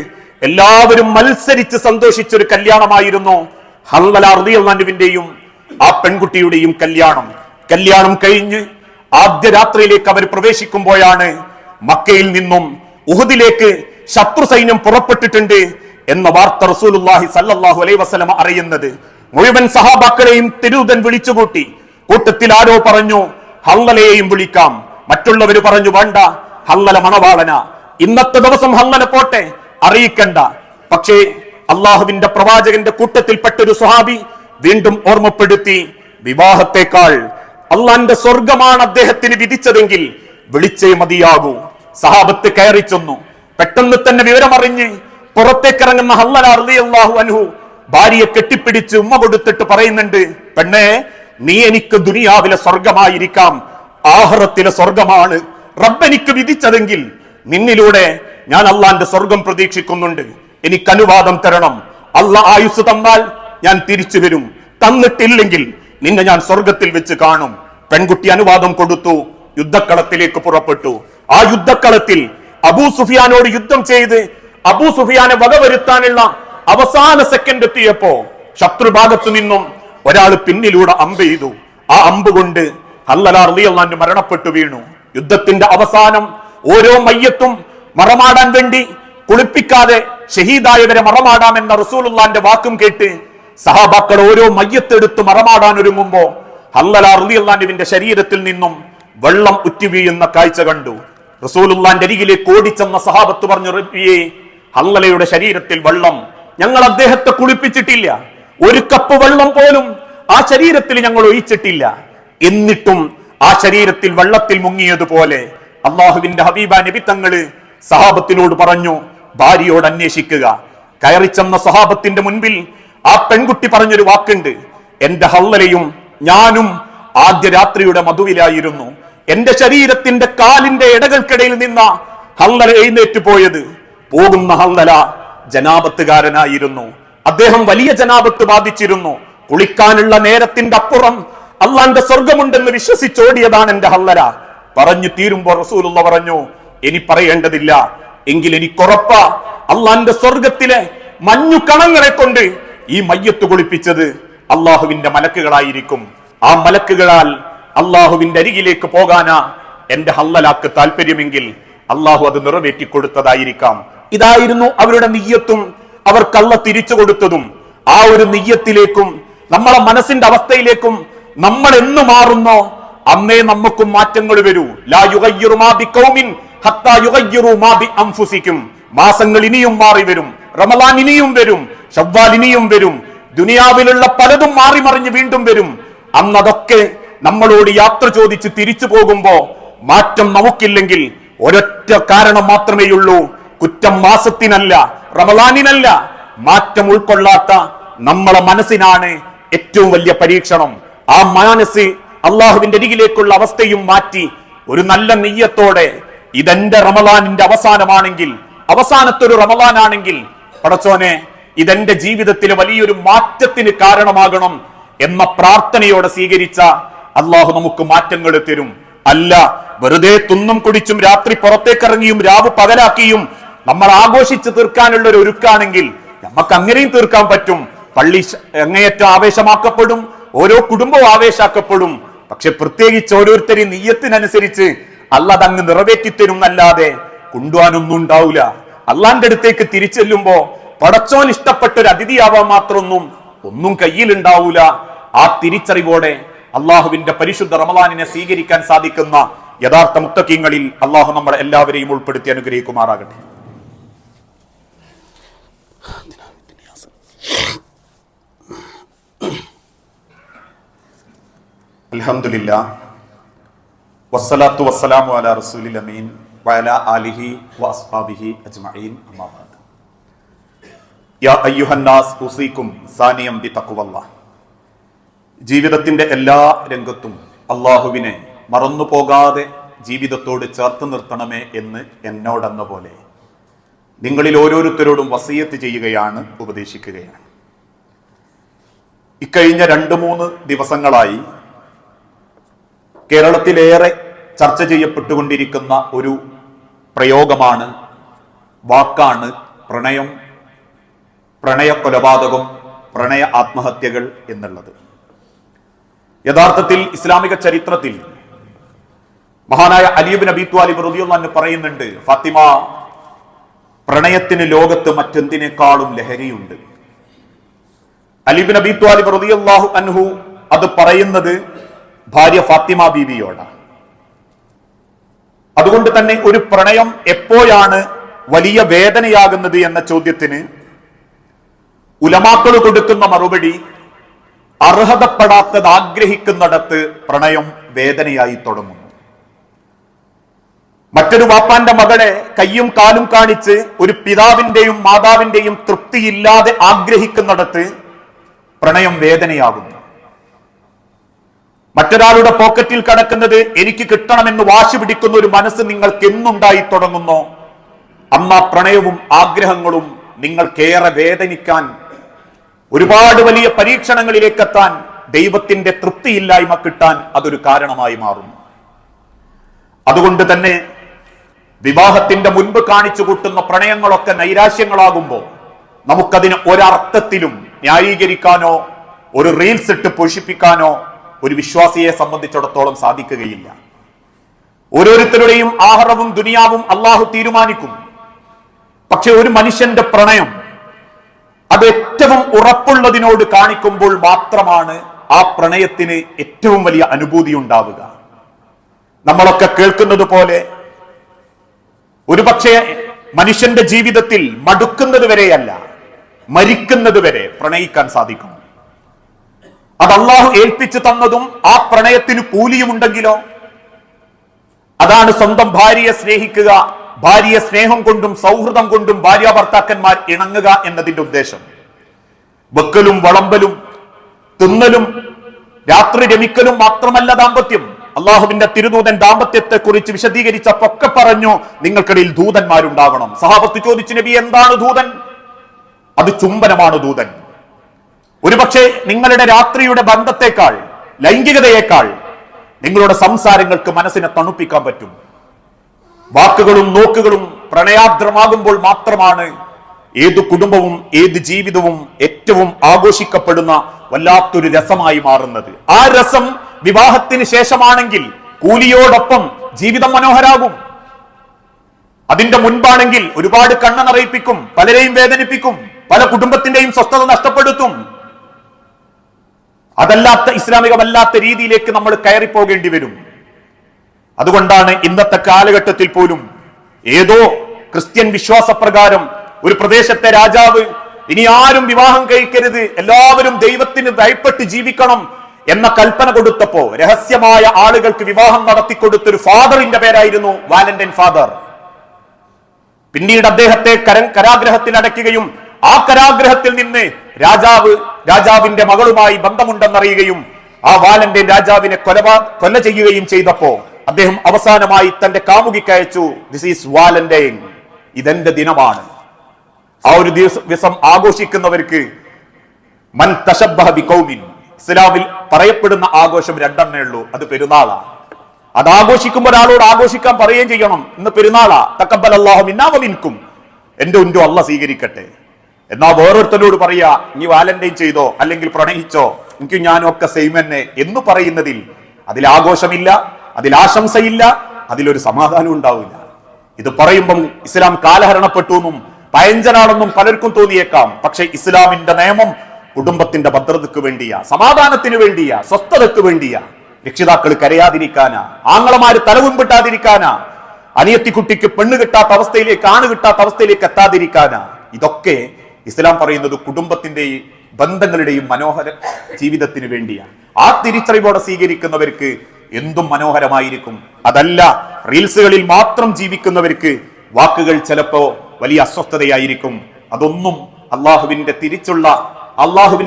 എല്ലാവരും മത്സരിച്ച് സന്തോഷിച്ചൊരു കല്യാണമായിരുന്നു ഹൻളല റളിയല്ലാഹു അൻഹുവിന്റെയും ആ പെൺകുട്ടിയുടെയും കല്യാണം. കല്യാണം കഴിഞ്ഞ് ആദ്യ രാത്രിയിലേക്ക് അവർ പ്രവേശിക്കുമ്പോഴാണ് മക്കയിൽ നിന്നും ഉഹദിലേക്ക് ശത്രു സൈന്യം പുറപ്പെട്ടിട്ടുണ്ട് എന്ന വാർത്ത റസൂലുള്ളാഹി സല്ലല്ലാഹു അലൈഹി വസല്ലമ അറിയുന്നത്. മുഴുവൻ സഹാബാക്കളെയും തിരുതൻ വിളിച്ചുകൂട്ടി. കൂട്ടത്തിൽ ആരോ പറഞ്ഞു ഹല്ലലയെയും വിളിക്കാം. മറ്റുള്ളവർ പറഞ്ഞു വേണ്ട, ഹല്ലല മണവാളന, ഇന്നത്തെ ദിവസം ഹല്ലല പോട്ടെ, അറിയിക്കണ്ട. പക്ഷേ അള്ളാഹുവിന്റെ പ്രവാചകന്റെ കൂട്ടത്തിൽപ്പെട്ടൊരു സ്വഹാബി വീണ്ടും ഓർമ്മപ്പെടുത്തി, വിവാഹത്തെക്കാൾ അള്ളാന്റെ സ്വർഗമാണ് അദ്ദേഹത്തിന് വിധിച്ചതെങ്കിൽ വിളിച്ചേ മതിയാകൂ. സഹാബത്ത് കയറി ചെന്നു. പെട്ടെന്ന് തന്നെ വിവരമറിഞ്ഞ് പുറത്തേക്കിറങ്ങുന്ന ഹല്ലല റളിയല്ലാഹു അൻഹു ഭാര്യയെ കെട്ടിപ്പിടിച്ച് ഉമ്മ കൊടുത്തിട്ട് പറയുന്നുണ്ട്, പെണ്ണേ, നീ എനിക്ക് ദുനിയാവിലെ സ്വർഗമായിരിക്കാം, ആഖിറത്തിലെ സ്വർഗമാണ് റബ്ബ് എനിക്ക് വിധിച്ചതെങ്കിൽ നിന്നിലൂടെ ഞാൻ അള്ളാന്റെ സ്വർഗം പ്രതീക്ഷിക്കുന്നുണ്ട്. എനിക്ക് അനുവാദം തരണം. അള്ളാഹ് ആയുസ് തന്നാൽ ഞാൻ തിരിച്ചു വരും, തന്നിട്ടില്ലെങ്കിൽ നിന്നെ ഞാൻ സ്വർഗത്തിൽ വെച്ച് കാണും. പെൺകുട്ടി അനുവാദം കൊടുത്തു. യുദ്ധക്കളത്തിലേക്ക് പുറപ്പെട്ടു. ആ യുദ്ധക്കളത്തിൽ അബൂ സുഫിയാനോട് യുദ്ധം ചെയ്ത് അബൂ സുഫിയാനെ വകവരുത്താനുള്ള അവസാന സെക്കൻഡ് എത്തിയപ്പോ ശത്രുഭാഗത്തു നിന്നും ഒരാൾ പിന്നിലൂടെ അമ്പ് ചെയ്തു. ആ അമ്പ് കൊണ്ട് ഹല്ലല റളിയല്ലാഹു അൻഹു മരണപ്പെട്ടു വീണു. യുദ്ധത്തിന്റെ അവസാനം ഓരോ മയ്യത്തും മറമാടാൻ വേണ്ടി കുളിപ്പിക്കാതെ ഷഹീദായവരെ മറമാടാമെന്ന റസൂലുള്ളാന്റെ വാക്കും കേട്ട് സഹാബാക്കൾ ഓരോ മയ്യത്തെടുത്ത് മറമാടാൻ ഒരുങ്ങുമ്പോ ഹല്ലല റളിയല്ലാഹു അൻഹുവിന്റെ ശരീരത്തിൽ നിന്നും വെള്ളം ഉറ്റി വീഴുന്ന കാഴ്ച കണ്ടു. റസൂലുള്ളാന്റെ അരികിലേക്ക് ഓടിച്ചെന്ന സഹാബത്ത് പറഞ്ഞു, റബ്ബിയേ, ഹല്ലലയുടെ ശരീരത്തിൽ വെള്ളം, ഞങ്ങൾ അദ്ദേഹത്തെ കുളിപ്പിച്ചിട്ടില്ല, ഒരു കപ്പ് വെള്ളം പോലും ആ ശരീരത്തിൽ ഞങ്ങൾ ഒഴിച്ചിട്ടില്ല. എന്നിട്ടും ആ ശരീരത്തിൽ വെള്ളത്തിൽ മുങ്ങിയതുപോലെ അള്ളാഹുവിന്റെ ഹബീബ നബി തങ്ങള് സഹാബത്തിനോട് പറഞ്ഞു, ഭാര്യയോട് അന്വേഷിക്കുക. കയറി ചെന്ന സഹാബത്തിന്റെ മുൻപിൽ ആ പെൺകുട്ടി പറഞ്ഞൊരു വാക്കുണ്ട്, എന്റെ ഹല്ലലയും ഞാനും ആദ്യ രാത്രിയുടെ മധുവിലായിരുന്നു. എന്റെ ശരീരത്തിന്റെ കാലിന്റെ ഇടകൾക്കിടയിൽ നിന്ന ഹല്ലല എഴുന്നേറ്റ് പോയത്. പോകുന്ന ഹല്ലല ജനാപത്തുകാരനായിരുന്നു. അദ്ദേഹം വലിയ ജനാപത്ത് ബാധിച്ചിരുന്നു. കുളിക്കാനുള്ള നേരത്തിന്റെ അപ്പുറം അള്ളാന്റെ സ്വർഗമുണ്ടെന്ന് വിശ്വസിച്ചോടിയതാണ് എന്റെ ഹല്ലല. പറഞ്ഞു തീരുമ്പോ റസൂലുള്ള പറഞ്ഞു, ഇനി പറയേണ്ടതില്ല, എങ്കിൽ എനിക്കുറപ്പ അള്ളാന്റെ സ്വർഗത്തിലെ മഞ്ഞു കണങ്ങളെ കൊണ്ട് ഈ മയ്യത്ത് കുളിപ്പിച്ചത് അള്ളാഹുവിന്റെ മലക്കുകളായിരിക്കും. ആ മലക്കുകളാൽ അള്ളാഹുവിന്റെ അരികിലേക്ക് പോകാനാ എന്റെ ഹല്ലലാക്ക് താല്പര്യമെങ്കിൽ അള്ളാഹു അത് നിറവേറ്റി കൊടുത്തതായിരിക്കാം. ഇതായിരുന്നു അവരുടെ നിയ്യത്തും അവർക്ക് അല്ലാഹ് തിരിച്ചു കൊടുത്തതും. ആ ഒരു നിയ്യത്തിലേക്കും നമ്മളെ മനസ്സിന്റെ അവസ്ഥയിലേക്കും നമ്മൾ എന്ന് മാറുന്നോ അന്നേ നമുക്കും മാറ്റങ്ങൾ വരൂ. ലാ യുഗയ്യിറു മാ ബിഖൗമിൻ ഹത്താ യുഗയ്യിറു മാ ബി അൻഫുസിഹിം. മാസങ്ങൾ ഇനിയും മാറി വരും, റമളാൻ ഇനിയും വരും, ശവ്വാൽ ഇനിയും വരും, ദുനിയാവിലുള്ള പലതും മാറി മറിഞ്ഞ് വീണ്ടും വരും. അന്നതൊക്കെ നമ്മളോട് യാത്ര ചോദിച്ച് തിരിച്ചു പോകുമ്പോ മാറ്റം നമുക്കില്ലെങ്കിൽ ഒരൊറ്റ കാരണം മാത്രമേ ഉള്ളൂ, കുറ്റം മാസത്തിനല്ല, റമളാനിനല്ല, മാറ്റം ഉൾക്കൊള്ളാത്ത നമ്മളെ മനസ്സിനാണ് ഏറ്റവും വലിയ പരീക്ഷണം. ആ മനസ്സ് അള്ളാഹുവിന്റെ അരികിലേക്കുള്ള അവസ്ഥയും മാറ്റി ഒരു നല്ല നിയ്യത്തോടെ ഇതെന്റെ റമളാനിന്റെ അവസാനമാണെങ്കിൽ, അവസാനത്തെ ഒരു റമളാനാണെങ്കിൽ, പടച്ചോനെ ഇതെന്റെ ജീവിതത്തിലെ വലിയൊരു മാറ്റത്തിന് കാരണമാകണം എന്ന പ്രാർത്ഥനയോടെ സ്വീകരിച്ച അള്ളാഹു നമുക്ക് മാറ്റങ്ങൾ തരും. അല്ല വെറുതെ തിന്നും കുടിച്ചും രാത്രി പുറത്തേക്കിറങ്ങിയും രാവ് പകലാക്കിയും നമ്മൾ ആഘോഷിച്ച് തീർക്കാനുള്ള ഒരു ഒരുക്കാണെങ്കിൽ നമുക്ക് അങ്ങനെയും തീർക്കാൻ പറ്റും. പള്ളി അങ്ങേയറ്റം ആവേശമാക്കപ്പെടും, ഓരോ കുടുംബവും ആവേശാക്കപ്പെടും. പക്ഷെ പ്രത്യേകിച്ച് ഓരോരുത്തരെയും നിയ്യത്തിനനുസരിച്ച് അല്ലാതെ അങ്ങ് നിറവേറ്റിത്തരും എന്നല്ലാതെ കൊണ്ടുപോകാനൊന്നും ഉണ്ടാവില്ല. അള്ളാന്റെ അടുത്തേക്ക് തിരിച്ചെല്ലുമ്പോ പടച്ചോൻ ഇഷ്ടപ്പെട്ട ഒരു അതിഥിയാവാൻ മാത്രമൊന്നും ഒന്നും കയ്യിലുണ്ടാവൂല. ആ തിരിച്ചറിവോടെ അള്ളാഹുവിന്റെ പരിശുദ്ധ റമളാനിനെ സ്വീകരിക്കാൻ സാധിക്കുന്ന യഥാർത്ഥ മുത്തഖീങ്ങളിൽ അള്ളാഹു നമ്മളെ എല്ലാവരെയും ഉൾപ്പെടുത്തി അനുഗ്രഹിക്കുമാറാകട്ടെ. അൽഹംദുലില്ലാഹ് വസ്സലാത്തു വസ്സലാമു അലാ റസൂലിൽ അമീൻ വഅലാ ആലിഹി വഅസ്ഹാബിഹി അജ്മഈൻ. അമ്മാ ബഅദ്. യാ അയ്യുഹന്നാസ് ഉസീകും സാനിയം ബിതഖ്വല്ലാഹ്. ജീവിതത്തിന്റെ എല്ലാ രംഗത്തും അള്ളാഹുവിനെ മറന്നു പോകാതെ ജീവിതത്തോട് ചേർത്ത് നിർത്തണമേ എന്ന് എന്നോടെന്ന പോലെ നിങ്ങളിൽ ഓരോരുത്തരോടും വസിയത്ത് ചെയ്യുകയാണ്, ഉപദേശിക്കുകയാണ്. ഇക്കഴിഞ്ഞ 2-3 ദിവസങ്ങളായി കേരളത്തിലേറെ ചർച്ച ചെയ്യപ്പെട്ടുകൊണ്ടിരിക്കുന്ന ഒരു പ്രയോഗമാണ്, വാക്കാണ് പ്രണയം, പ്രണയ കൊലപാതകം, പ്രണയ ആത്മഹത്യകൾ എന്നുള്ളത്. യഥാർത്ഥത്തിൽ ഇസ്ലാമിക ചരിത്രത്തിൽ മഹാനായ അലി ഇബ്നു അബീ ത്വാലിബ് റളിയല്ലാഹു അൻഹു പറയുന്നുണ്ട്, ഫാത്തിമ, പ്രണയത്തിന് ലോകത്ത് മറ്റെന്തിനേക്കാളും ലഹരിയുണ്ട്. അലി ഇബ്നു അബീ ത്വാലിബ് റളിയല്ലാഹു അൻഹു അത് പറയുന്നത് ഭാര്യ ഫാത്തിമ ബീവിയോടാണ്. അതുകൊണ്ട് തന്നെ ഒരു പ്രണയം എപ്പോഴാണ് വലിയ വേദനയാകുന്നത് എന്ന ചോദ്യത്തിന് ഉലമാക്കൾ കൊടുക്കുന്ന മറുപടി, അർഹതപ്പെടാത്തത് ആഗ്രഹിക്കുന്നിടത്ത് പ്രണയം വേദനയായി തുടങ്ങുന്നു. മറ്റൊരു വാപ്പാന്റെ മകളെ കയ്യും കാലും കാണിച്ച് ഒരു പിതാവിന്റെയും മാതാവിന്റെയും തൃപ്തിയില്ലാതെ ആഗ്രഹിക്കുന്നിടത്ത് പ്രണയം വേദനയാകുന്നു. മറ്റൊരാളുടെ പോക്കറ്റിൽ കിടക്കുന്നത് എനിക്ക് കിട്ടണമെന്ന് വാശി പിടിക്കുന്ന ഒരു മനസ്സ് നിങ്ങൾക്ക് എന്നുണ്ടായി തുടങ്ങുന്നോ, അന്ന് ആ പ്രണയവും ആഗ്രഹങ്ങളും നിങ്ങൾക്കേറെ വേദനിക്കാൻ, ഒരുപാട് വലിയ പരീക്ഷണങ്ങളിലേക്ക് എത്താൻ, ദൈവത്തിന്റെ തൃപ്തിയില്ലായ്മ കിട്ടാൻ അതൊരു കാരണമായി മാറുന്നു. അതുകൊണ്ട് തന്നെ വിവാഹത്തിന്റെ മുൻപ് കാണിച്ചു കൂട്ടുന്ന പ്രണയങ്ങളൊക്കെ നൈരാശ്യങ്ങളാകുമ്പോൾ നമുക്കതിന് ഒരർത്ഥത്തിലും ന്യായീകരിക്കാനോ ഒരു റീൽസ് ഇട്ട് പോഷിപ്പിക്കാനോ ഒരു വിശ്വാസിയെ സംബന്ധിച്ചിടത്തോളം സാധിക്കുകയില്ല. ഓരോരുത്തരുടെയും ആഹാരവും ദുനിയാവും അള്ളാഹു തീരുമാനിക്കും. പക്ഷെ ഒരു മനുഷ്യന്റെ പ്രണയം അത് ഏറ്റവും ഉറപ്പുള്ളതിനോട് കാണിക്കുമ്പോൾ മാത്രമാണ് ആ പ്രണയത്തിന് ഏറ്റവും വലിയ അനുഭൂതി ഉണ്ടാവുക. നമ്മളൊക്കെ കേൾക്കുന്നത് പോലെ ഒരുപക്ഷെ മനുഷ്യന്റെ ജീവിതത്തിൽ മടുക്കുന്നത് വരെയല്ല, മരിക്കുന്നത് വരെ പ്രണയിക്കാൻ സാധിക്കും. അത് അള്ളാഹു ഏൽപ്പിച്ചു തന്നതും ആ പ്രണയത്തിന് കൂലിയുമുണ്ടെങ്കിലോ, അതാണ് സ്വന്തം ഭാര്യയെ സ്നേഹിക്കുക, ഭാര്യയെ സ്നേഹം കൊണ്ടും സൗഹൃദം കൊണ്ടും ഭാര്യ ഭർത്താക്കന്മാർ ഇണങ്ങുക എന്നതിന്റെ ഉദ്ദേശം. വെക്കലും വളമ്പലും തിന്നലും രാത്രി രമിക്കലും മാത്രമല്ല ദാമ്പത്യം. അള്ളാഹുവിന്റെ തിരുദൂതൻ ദാമ്പത്യത്തെ കുറിച്ച് വിശദീകരിച്ചപ്പൊക്കെ പറഞ്ഞു, നിങ്ങൾക്കിടയിൽ ദൂതന്മാരുണ്ടാവണം. സഹാബത്ത് ചോദിച്ചു, നബി എന്താണ് ദൂതൻ? അത് ചുംബനമാണ് ദൂതൻ. ഒരുപക്ഷെ നിങ്ങളുടെ രാത്രിയുടെ ബന്ധത്തെക്കാൾ, ലൈംഗികതയേക്കാൾ നിങ്ങളുടെ സംസാരങ്ങൾക്ക് മനസ്സിനെ തണുപ്പിക്കാൻ പറ്റും. വാക്കുകളും നോക്കുകളും പ്രണയാർദ്രമാകുമ്പോൾ മാത്രമാണ് ഏതു കുടുംബവും ഏത് ജീവിതവും ഏറ്റവും ആഘോഷിക്കപ്പെടുന്ന വല്ലാത്തൊരു രസമായി മാറുന്നത്. ആ രസം വിവാഹത്തിന് ശേഷമാണെങ്കിൽ കൂലിയോടൊപ്പം ജീവിതം മനോഹരാകും. അതിന്റെ മുൻപാണെങ്കിൽ ഒരുപാട് കണ്ണ് നിറയിപ്പിക്കും, പലരെയും വേദനിപ്പിക്കും, പല കുടുംബത്തിന്റെയും സ്വസ്ഥത നഷ്ടപ്പെടുത്തും. അതല്ലാത്ത ഇസ്ലാമികമല്ലാത്ത രീതിയിലേക്ക് നമ്മൾ കയറിപ്പോകേണ്ടി വരും. അതുകൊണ്ടാണ് ഇന്നത്തെ കാലഘട്ടത്തിൽ പോലും ഏതോ ക്രിസ്ത്യൻ വിശ്വാസപ്രകാരം ഒരു പ്രദേശത്തെ രാജാവ് ഇനി ആരും വിവാഹം കഴിക്കരുത്, എല്ലാവരും ദൈവത്തിന് ഭയപ്പെട്ട് ജീവിക്കണം എന്ന കൽപ്പന കൊടുത്തപ്പോ രഹസ്യമായ ആളുകൾക്ക് വിവാഹം നടത്തിക്കൊടുത്തൊരു ഫാദറിന്റെ പേരായിരുന്നു വാലന്റൈൻ ഫാദർ. പിന്നീട് അദ്ദേഹത്തെ കരാഗ്രഹത്തിൽ അടയ്ക്കുകയും ആ കരാഗ്രഹത്തിൽ നിന്ന് രാജാവിന്റെ മകളുമായി ബന്ധമുണ്ടെന്നറിയുകയും ആ വാലന്റൈൻ രാജാവിനെ കൊല ചെയ്യുകയും ചെയ്തപ്പോ അദ്ദേഹം അവസാനമായി തന്റെ കാമുകിക്ക് അയച്ചു, ദിസ് ഈസ് വാലന്റൈൻ, ഇതെന്റെ ദിനമാണ്. ആ ഒരു ദിവസം ആഘോഷിക്കുന്നവർക്ക് മൻ തശബ്ബഹ ബിഖൗമിൻ, ഇസ്ലാമിൽ പറയപ്പെടുന്ന ആഘോഷം രണ്ടെണ്ണേ ഉള്ളൂ, അത് പെരുന്നാളാണ്. അത് ആഘോഷിക്കുമ്പോൾ ഒരാളോട് ആഘോഷിക്കാൻ പറയുകയും ചെയ്യണം, ഇന്ന് പെരുന്നാളാ, തഖബ്ബലല്ലാഹു മിന്നാ വ മിൻകും, എന്റെ ഉണ്ടോ അള്ളാഹ് സ്വീകരിക്കട്ടെ. എന്നാ വേറൊരുത്തരോട് പറയാ, നീ വാലന്റൈൻ ചെയ്തോ അല്ലെങ്കിൽ പ്രണയിച്ചോ, എനിക്ക് ഞാനും ഒക്കെ സെയിം തന്നെ എന്ന് പറയുന്നതിൽ അതിൽ ആഘോഷമില്ല, അതിൽ ആശംസയില്ല, അതിലൊരു സമാധാനം ഉണ്ടാവില്ല. ഇത് പറയുമ്പം ഇസ്ലാം കാലഹരണപ്പെട്ടു എന്നും പയഞ്ചനാണെന്നും പലർക്കും തോന്നിയേക്കാം. പക്ഷെ ഇസ്ലാമിന്റെ നിയമം കുടുംബത്തിന്റെ ഭദ്രതയ്ക്ക് വേണ്ടിയാ, സമാധാനത്തിന് വേണ്ടിയാ, സ്വസ്ഥതയ്ക്ക് വേണ്ടിയാ. രക്ഷിതാക്കൾ കരയാതിരിക്കാനാ, ആങ്ങളമാര് തലവുംപിട്ടാതിരിക്കാനാ, അനിയത്തിക്കുട്ടിക്ക് പെണ്ണ് കിട്ടാത്ത അവസ്ഥയിലേക്ക്, ആണ് കിട്ടാത്ത അവസ്ഥയിലേക്ക് എത്താതിരിക്കാനാ. ഇതൊക്കെ ഇസ്ലാം പറയുന്നത് കുടുംബത്തിന്റെയും ബന്ധങ്ങളുടെയും മനോഹര ജീവിതത്തിന് വേണ്ടിയാണ്. ആ തിരിച്ചറിവോടെ സ്വീകരിക്കുന്നവർക്ക് എന്തും മനോഹരമായിരിക്കും. അതല്ല, റീൽസുകളിൽ മാത്രം ജീവിക്കുന്നവർക്ക് വാക്കുകൾ ചിലപ്പോ വലിയ അസ്വസ്ഥതയായിരിക്കും. അതൊന്നും അള്ളാഹുവിന്റെ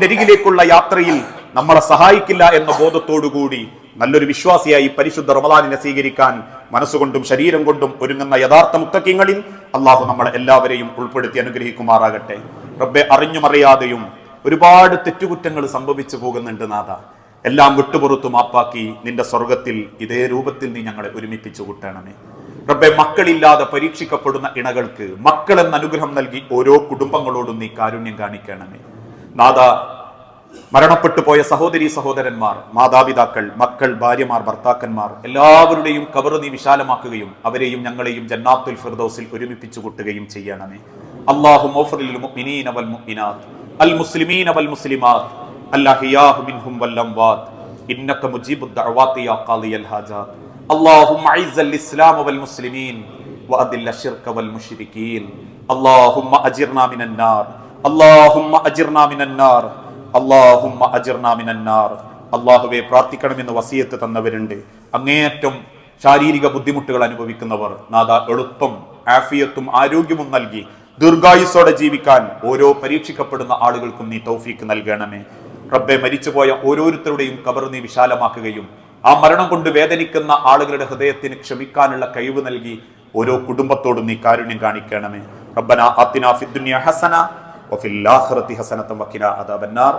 അരികിലേക്കുള്ള യാത്രയിൽ നമ്മളെ സഹായിക്കില്ല എന്ന ബോധത്തോടുകൂടി നല്ലൊരു വിശ്വാസിയായി പരിശുദ്ധ റമദാനിനെ സ്വീകരിക്കാൻ മനസ്സുകൊണ്ടും ശരീരം കൊണ്ടും ഒരുങ്ങുന്ന യഥാർത്ഥ മുത്തഖീങ്ങളിൽ അള്ളാഹു നമ്മളെ എല്ലാവരെയും ഉൾപ്പെടുത്തി അനുഗ്രഹിക്കുമാറാകട്ടെ. റബ്ബെ, അറിഞ്ഞുമറിയാതെയും ഒരുപാട് തെറ്റുകുറ്റങ്ങൾ സംഭവിച്ചു പോകുന്നുണ്ട് നാഥ. എല്ലാം വിട്ടുപുറത്തു മാപ്പാക്കി നിന്റെ സ്വർഗത്തിൽ ഇതേ രൂപത്തിൽ നീ ഞങ്ങളെ ഒരുമിപ്പിച്ചു കൂട്ടണമേ. റബ്ബെ, മക്കളില്ലാതെ പരീക്ഷിക്കപ്പെടുന്ന ഇണകൾക്ക് മക്കളെന്ന അനുഗ്രഹം നൽകി ഓരോ കുടുംബങ്ങളോടും നീ കാരുണ്യം കാണിക്കണമേ. നാഥ, മരണപ്പെട്ടു പോയ സഹോദരീ സഹോദരന്മാർ, മാതാപിതാക്കൾ, മക്കൾ, ഭാര്യമാർ, ഭർത്താക്കന്മാർ എല്ലാവരുടെയും ഖബർ നീ വിശാലമാക്കുകയും അവരെയും ഞങ്ങളെയും ജന്നാത്തുൽ ഫിർദൗസിൽ ഒരുമിപ്പിച്ചു കൂട്ടുകയും ചെയ്യണമേ. അല്ലാഹുമ്മ ഗ്ഫിർ ലിൽ മുഅ്മിനീന വൽ മുഅ്മിനാത്ത് المسلمين والمسلمات الأحياء منهم والأموات إنك مجيب الدعوات يا قاضي الحاجات اللهم أعز الإسلام والمسلمين وأذل الشرك والمشركين اللهم أجرنا من النار اللهم أجرنا من النار اللهم أجرنا من النار അള്ളാഹുവെ പ്രാർത്ഥിക്കണമെന്ന് വസിയത്ത് തന്നവരുണ്ട്. അങ്ങേയറ്റം ശാരീരിക ബുദ്ധിമുട്ടുകൾ അനുഭവിക്കുന്നവർ നാഥ എളുപ്പം ആഫിയത്തും ആരോഗ്യവും നൽകി ദീർഘായുസ്സോടെ ജീവിക്കാൻ ഓരോ പരീക്ഷിക്കപ്പെടുന്ന ആളുകൾക്കും നീ തൗഫീക്ക് നൽകണമേ. റബ്ബെ, മരിച്ചുപോയ ഓരോരുത്തരുടെയും ഖബർ നീ വിശാലമാക്കുകയും ആ മരണം കൊണ്ട് വേദനിക്കുന്ന ആളുകളുടെ ഹൃദയത്തിന് ക്ഷമിക്കാനുള്ള കഴിവ് നൽകി ഓരോ കുടുംബത്തോടും നീ കാരുണ്യം കാണിക്കണമേ. റബ്ബനാ ആതിനാ ഫിദ്ദുനിയ ഹസന വഫിൽ ആഖിറതി ഹസനത വഖിനാ അദാബന്നാർ.